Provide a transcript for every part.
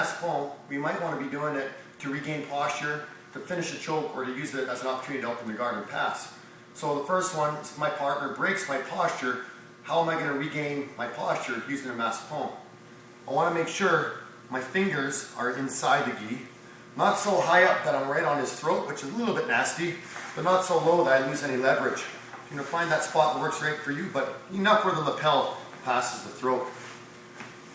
Amassa Poa, we might want to be doing it to regain posture, to finish a choke, or to use it as an opportunity to open the guard and pass. So the first one, if my partner breaks my posture, how am I going to regain my posture using Amassa Poa? I want to make sure my fingers are inside the gi, not so high up that I'm right on his throat, which is a little bit nasty, but not so low that I lose any leverage. You're going to find that spot that works right for you, but enough where the lapel passes the throat.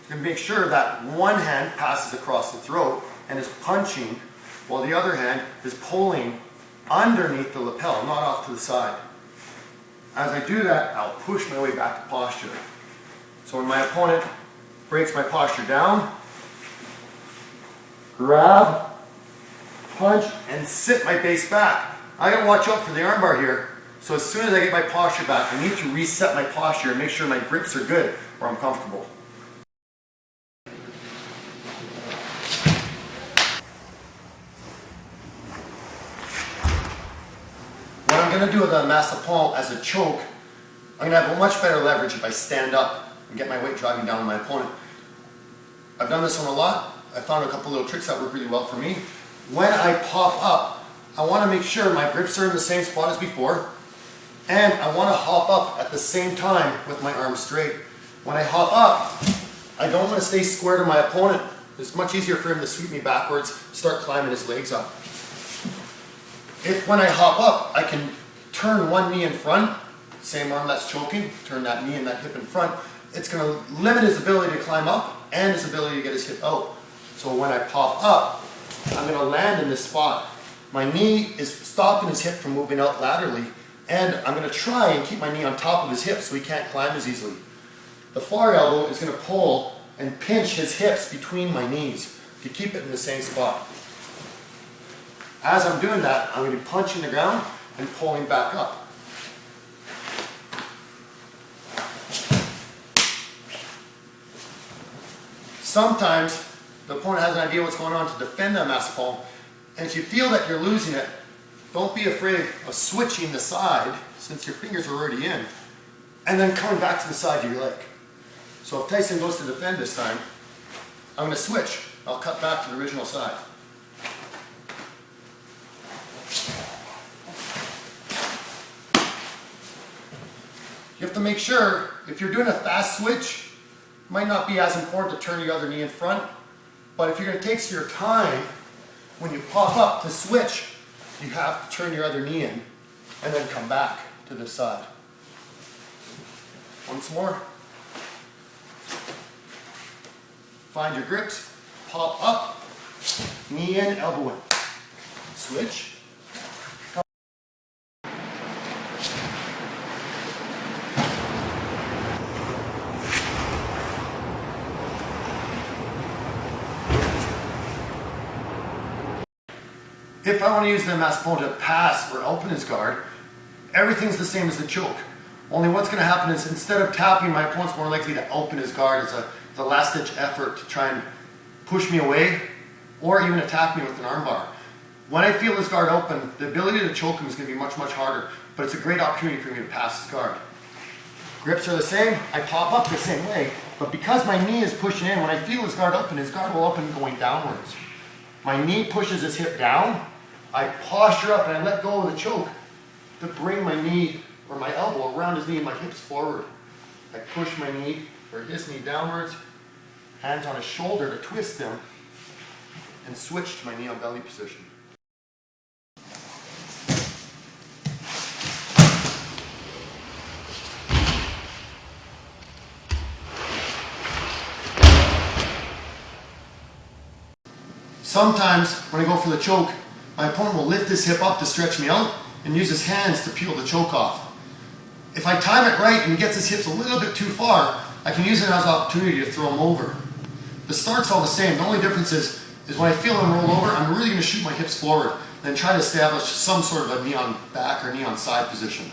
You're going to make sure that one hand passes across the throat and is punching, while the other hand is pulling underneath the lapel, not off to the side. As I do that, I'll push my way back to posture. So when my opponent breaks my posture down, grab, punch, and sit my base back. I gotta watch out for the armbar here. So as soon as I get my posture back, I need to reset my posture and make sure my grips are good where I'm comfortable. What I'm going to do with the Amassa Poa as a choke, I'm going to have a much better leverage if I stand up and get my weight driving down on my opponent. I've done this one a lot. I found a couple little tricks that work really well for me. When I pop up, I want to make sure my grips are in the same spot as before, and I want to hop up at the same time with my arms straight. When I hop up, I don't want to stay square to my opponent. It's much easier for him to sweep me backwards, start climbing his legs up. If when I hop up, I can turn one knee in front, same arm that's choking, turn that knee and that hip in front, it's going to limit his ability to climb up and his ability to get his hip out. So when I pop up, I'm going to land in this spot. My knee is stopping his hip from moving out laterally, and I'm going to try and keep my knee on top of his hip so he can't climb as easily. The far elbow is going to pull and pinch his hips between my knees to keep it in the same spot. As I'm doing that, I'm going to be punching the ground and pulling back up. Sometimes the opponent has an idea what's going on to defend the Amassa Poa, and if you feel that you're losing it, don't be afraid of switching the side, since your fingers are already in, and then coming back to the side of your leg. So if Tyson goes to defend this time, I'm going to switch. I'll cut back to the original side. You have to make sure, if you're doing a fast switch, it might not be as important to turn your other knee in front, but if you're going to take your time, when you pop up to switch, you have to turn your other knee in and then come back to this side. Once more. Find your grips, pop up, knee in, elbow in. Switch. If I want to use the Amassa Poa to pass or open his guard, everything's the same as the choke. Only what's going to happen is instead of tapping, my opponent's more likely to open his guard as a last-ditch effort to try and push me away or even attack me with an armbar. When I feel his guard open, the ability to choke him is going to be much, much harder, but it's a great opportunity for me to pass his guard. Grips are the same. I pop up the same way, but because my knee is pushing in, when I feel his guard will open going downwards. My knee pushes his hip down, I posture up and I let go of the choke to bring my knee or my elbow around his knee and my hips forward. I push my knee or his knee downwards, hands on his shoulder to twist them, and switch to my knee on belly position. Sometimes when I go for the choke, my opponent will lift his hip up to stretch me out and use his hands to peel the choke off. If I time it right and he gets his hips a little bit too far, I can use it as an opportunity to throw him over. The start's all the same. The only difference is when I feel him roll over, I'm really going to shoot my hips forward and try to establish some sort of a knee on back or knee on side position.